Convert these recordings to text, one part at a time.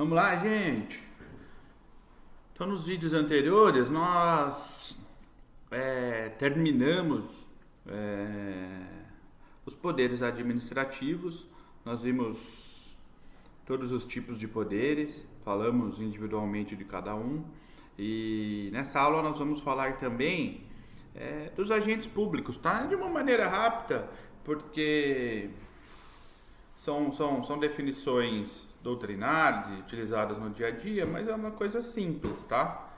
Vamos lá, gente. Então, nos vídeos anteriores, nós terminamos os poderes administrativos. Nós vimos todos os tipos de poderes, falamos individualmente de cada um. E nessa aula nós vamos falar também dos agentes públicos, tá? De uma maneira rápida, porque são definições doutrinárias e utilizadas no dia a dia, mas é uma coisa simples, tá?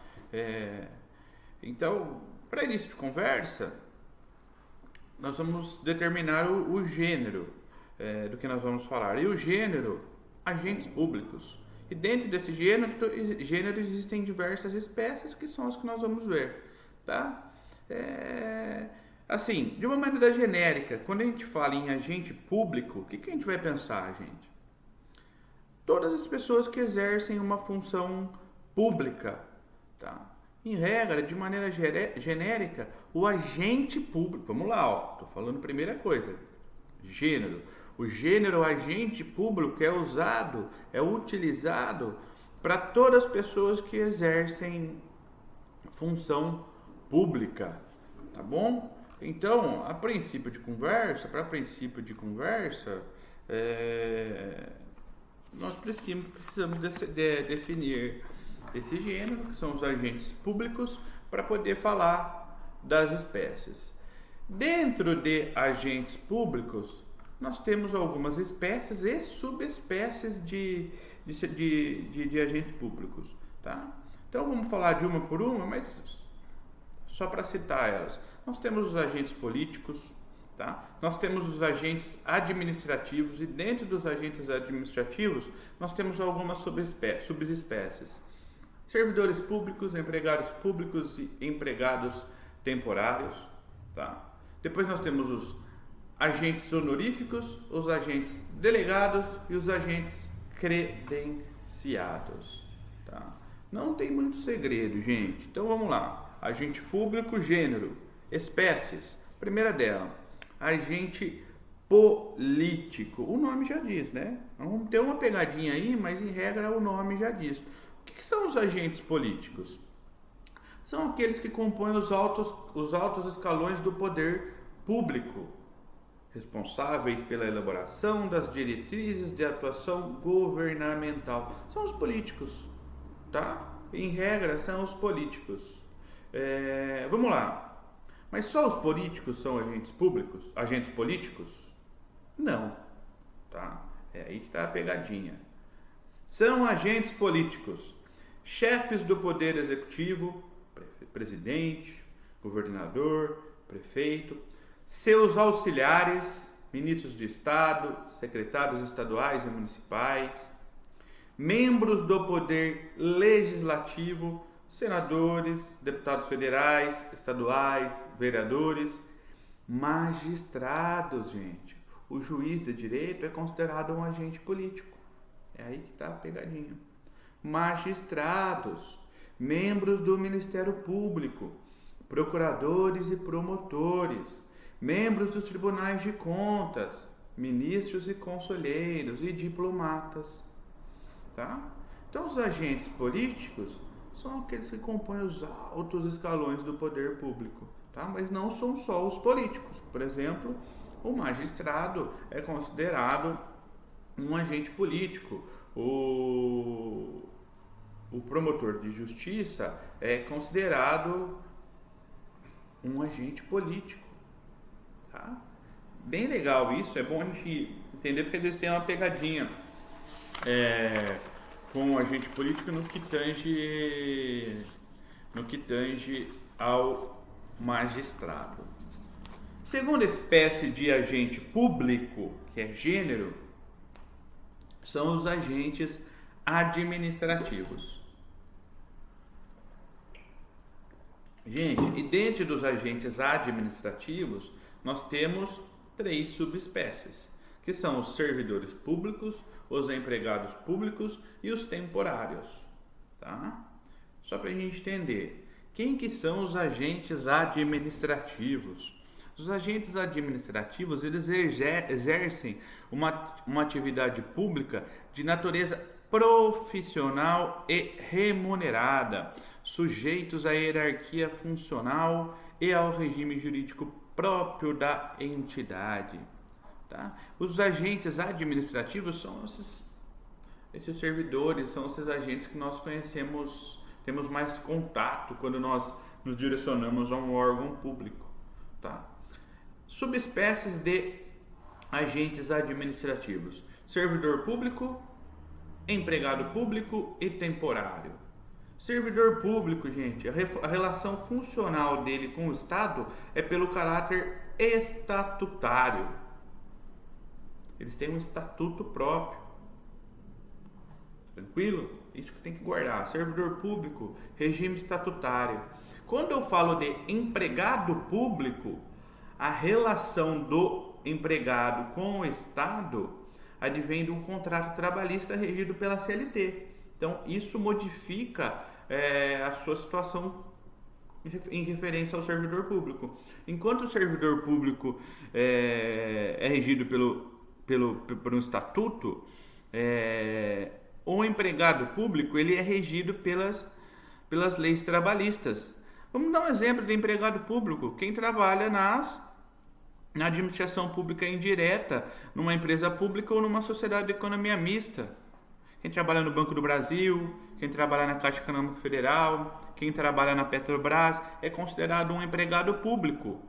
Então, para início de conversa, nós vamos determinar o gênero do que nós vamos falar. E o gênero, agentes públicos. E dentro desse gênero existem diversas espécies que são as que nós vamos ver, tá? Assim, de uma maneira genérica, quando a gente fala em agente público, o que a gente vai pensar, gente? Todas as pessoas que exercem uma função pública, tá? Em regra, de maneira genérica, o agente público, vamos lá, tô falando primeira coisa, gênero. O gênero agente público é utilizado para todas as pessoas que exercem função pública, tá bom? Então, para princípio de conversa, nós precisamos definir esse gênero, que são os agentes públicos, para poder falar das espécies. Dentro de agentes públicos, nós temos algumas espécies e subespécies de agentes públicos, tá? Então vamos falar de uma por uma, mas só para citar elas. Nós temos os agentes políticos, tá? Nós temos os agentes administrativos e dentro dos agentes administrativos nós temos algumas subespécies. Servidores públicos, empregados públicos e empregados temporários, tá? Depois nós temos os agentes honoríficos, os agentes delegados e os agentes credenciados, tá? Não tem muito segredo, gente. Então vamos lá. Agente público, gênero, espécies. Primeira dela, agente político. O nome já diz, né? Vamos ter uma pegadinha aí, mas em regra o nome já diz. O que são os agentes políticos? São aqueles que compõem os altos escalões do poder público, responsáveis pela elaboração das diretrizes de atuação governamental. São os políticos, tá? Em regra, são os políticos. Vamos lá. Mas só os políticos são agentes públicos? Agentes políticos? Não, tá? É aí que está a pegadinha. São agentes políticos, chefes do poder executivo, presidente, governador, prefeito, seus auxiliares, ministros de Estado, secretários estaduais e municipais, membros do poder legislativo, senadores, deputados federais, estaduais, vereadores, magistrados, gente. O juiz de direito é considerado um agente político. É aí que está a pegadinha. Magistrados, membros do Ministério Público, procuradores e promotores, membros dos tribunais de contas, ministros e conselheiros e diplomatas, tá? Então, os agentes políticos são aqueles que compõem os altos escalões do poder público, tá? Mas não são só os políticos. Por exemplo, o magistrado é considerado um agente político. O promotor de justiça é considerado um agente político, tá? Bem legal isso, é bom a gente entender porque eles têm uma pegadinha com o agente político no que tange ao magistrado. Segunda espécie de agente público, que é gênero, são os agentes administrativos. Gente, e dentro dos agentes administrativos, nós temos 3 subespécies, que são os servidores públicos, os empregados públicos e os temporários, tá? Só para a gente entender, quem que são os agentes administrativos? Os agentes administrativos, eles exercem uma atividade pública de natureza profissional e remunerada, sujeitos à hierarquia funcional e ao regime jurídico próprio da entidade. Tá? Os agentes administrativos são esses servidores, são esses agentes que nós conhecemos, temos mais contato quando nós nos direcionamos a um órgão público. Tá? Subespécies de agentes administrativos: servidor público, empregado público e temporário. Servidor público, gente, a relação funcional dele com o Estado é pelo caráter estatutário. Eles têm um estatuto próprio. Tranquilo? Isso que tem que guardar. Servidor público, regime estatutário. Quando eu falo de empregado público, a relação do empregado com o Estado advém de um contrato trabalhista regido pela CLT. Então, isso modifica a sua situação em referência ao servidor público. Enquanto o servidor público é regido por um estatuto, o empregado público ele é regido pelas leis trabalhistas. Vamos dar um exemplo de empregado público. Quem trabalha na administração pública indireta, numa empresa pública ou numa sociedade de economia mista. Quem trabalha no Banco do Brasil, quem trabalha na Caixa Econômica Federal, quem trabalha na Petrobras, é considerado um empregado público,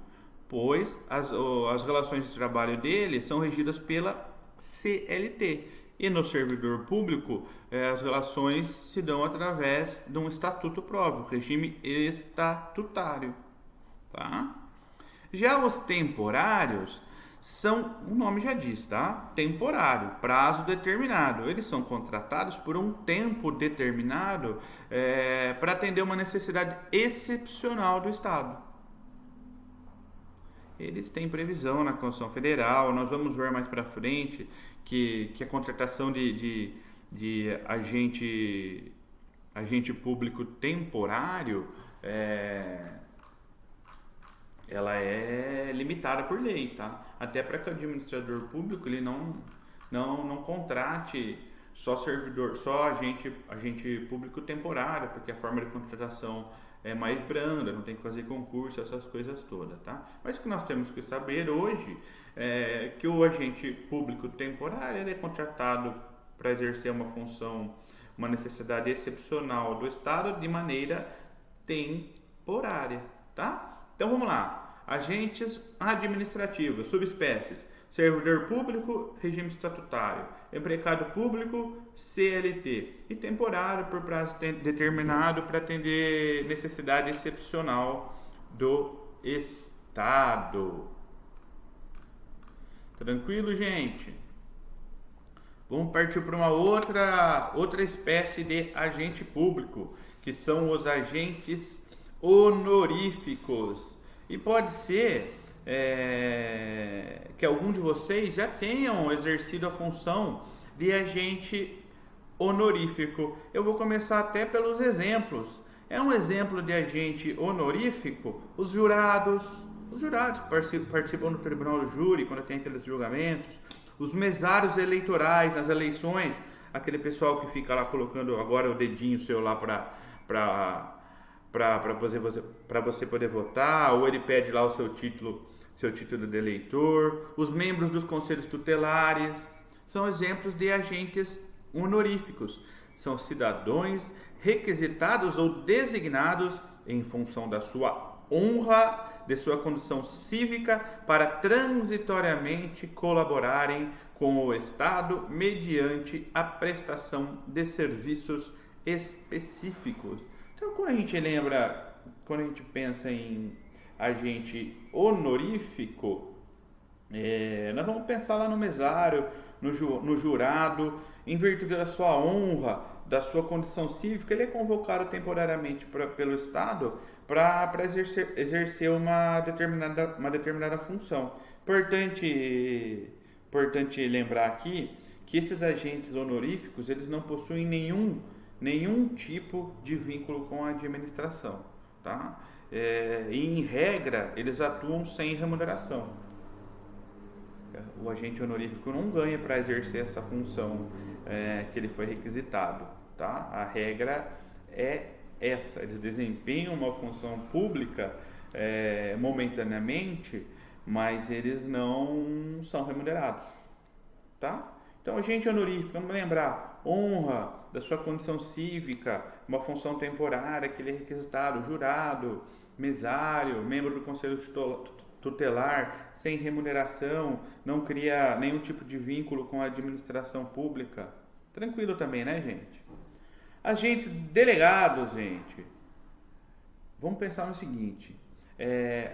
pois as relações de trabalho dele são regidas pela CLT. E no servidor público, as relações se dão através de um estatuto próprio, regime estatutário. Tá? Já os temporários são, o nome já diz, tá? Temporário, prazo determinado. Eles são contratados por um tempo determinado para atender uma necessidade excepcional do Estado. Eles têm previsão na Constituição Federal. Nós vamos ver mais para frente que a contratação de agente público temporário ela é limitada por lei, tá? Até para que o administrador público ele não contrate só agente público temporário, porque a forma de contratação é mais branda, não tem que fazer concurso, essas coisas todas, tá? Mas o que nós temos que saber hoje é que o agente público temporário ele é contratado para exercer uma função, uma necessidade excepcional do Estado de maneira temporária, tá? Então vamos lá. Agentes administrativos, subespécies: servidor público, regime estatutário; empregado público, CLT; e temporário, por prazo determinado para atender necessidade excepcional do Estado. Tranquilo, gente? Vamos partir para uma outra espécie de agente público, que são os agentes honoríficos. E pode ser que algum de vocês já tenham exercido a função de agente honorífico. Eu vou começar até pelos exemplos. É um exemplo de agente honorífico os jurados que participam do tribunal do júri, quando tem aqueles julgamentos, os mesários eleitorais nas eleições, aquele pessoal que fica lá colocando agora o dedinho seu lá para você poder votar, ou ele pede lá o seu título de eleitor. Os membros dos conselhos tutelares são exemplos de agentes honoríficos. São cidadãos requisitados ou designados em função da sua honra, de sua condição cívica, para transitoriamente colaborarem com o Estado mediante a prestação de serviços específicos. Então, quando a gente pensa em agente honorífico, nós vamos pensar lá no mesário, no jurado, em virtude da sua honra, da sua condição cívica, ele é convocado temporariamente pelo Estado para exercer uma determinada função. Importante lembrar aqui que esses agentes honoríficos eles não possuem nenhum tipo de vínculo com a administração, tá? E em regra eles atuam sem remuneração. o agente honorífico não ganha para exercer essa função que ele foi requisitado, tá? A regra é essa, eles desempenham uma função pública momentaneamente, mas eles não são remunerados, tá? Então, agente honorífico, vamos lembrar, honra da sua condição cívica, uma função temporária que ele é requisitado, jurado, mesário, membro do conselho tutelar, sem remuneração, não cria nenhum tipo de vínculo com a administração pública. Tranquilo também, né, gente? Agentes delegados, gente. Vamos pensar no seguinte,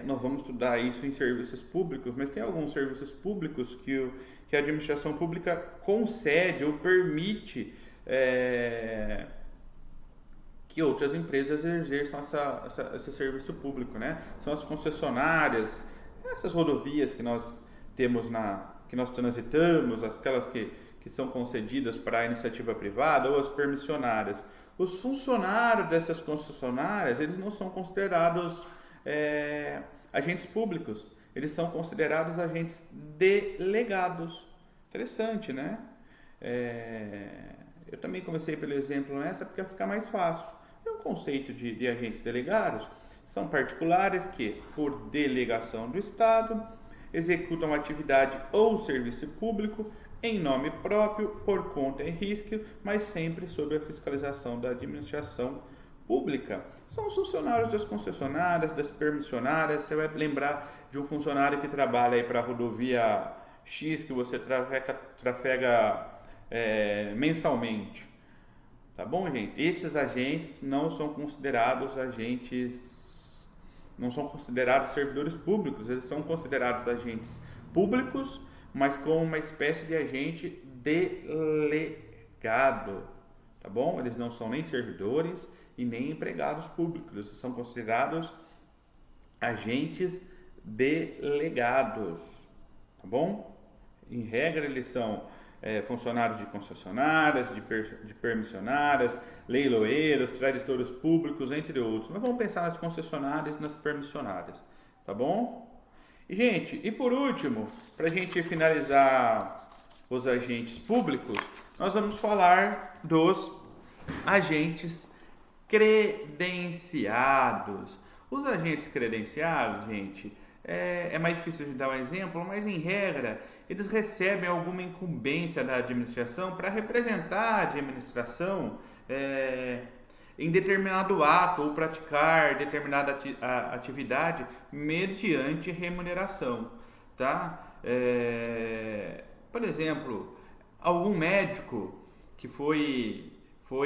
nós vamos estudar isso em serviços públicos, mas tem alguns serviços públicos que a administração pública concede ou permite que outras empresas exerçam esse serviço público, né? São as concessionárias, essas rodovias que nós temos que nós transitamos, aquelas que são concedidas para a iniciativa privada, ou as permissionárias. Os funcionários dessas concessionárias, eles não são considerados agentes públicos, eles são considerados agentes delegados. Interessante, né? Eu também comecei pelo exemplo nessa porque vai ficar mais fácil. O conceito de agentes delegados são particulares que, por delegação do Estado, executam atividade ou serviço público em nome próprio, por conta e risco, mas sempre sob a fiscalização da administração pública. São os funcionários das concessionárias, das permissionárias. Você vai lembrar de um funcionário que trabalha aí para a rodovia X, que você trafega mensalmente. Tá bom, gente? Esses agentes não são considerados servidores públicos, eles são considerados agentes públicos, mas com uma espécie de agente delegado, tá bom? Eles não são nem servidores e nem empregados públicos, eles são considerados agentes delegados, tá bom? Em regra, eles são funcionários de concessionárias, de permissionárias, leiloeiros, traditores públicos, entre outros. Mas vamos pensar nas concessionárias e nas permissionárias, tá bom? E, gente, e por último, para a gente finalizar os agentes públicos, nós vamos falar dos agentes credenciados. Os agentes credenciados, gente, é mais difícil de dar um exemplo, mas em regra, eles recebem alguma incumbência da administração para representar a administração em determinado ato ou praticar determinada atividade mediante remuneração, tá? Por exemplo, algum médico que foi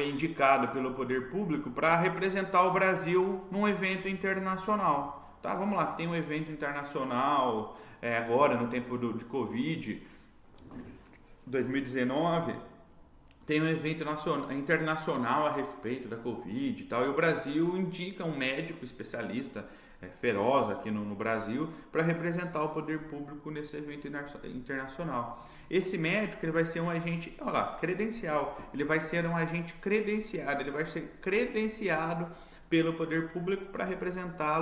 indicado pelo poder público para representar o Brasil num evento internacional. Tá, vamos lá, tem um evento internacional agora no tempo de Covid, 2019, tem um evento internacional a respeito da Covid e tal, e o Brasil indica um médico especialista feroz aqui no Brasil para representar o poder público nesse evento internacional. Esse médico ele vai ser um agente credencial, ele vai ser um agente credenciado, ele vai ser credenciado pelo poder público para representar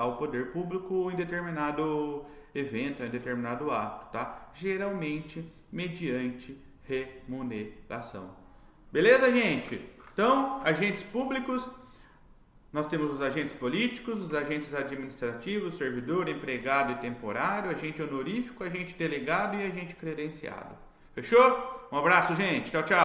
o poder público em determinado evento, em determinado ato, tá? Geralmente mediante remuneração. Beleza, gente? Então, agentes públicos, nós temos os agentes políticos, os agentes administrativos, servidor, empregado e temporário, agente honorífico, agente delegado e agente credenciado. Fechou? Um abraço, gente. Tchau, tchau.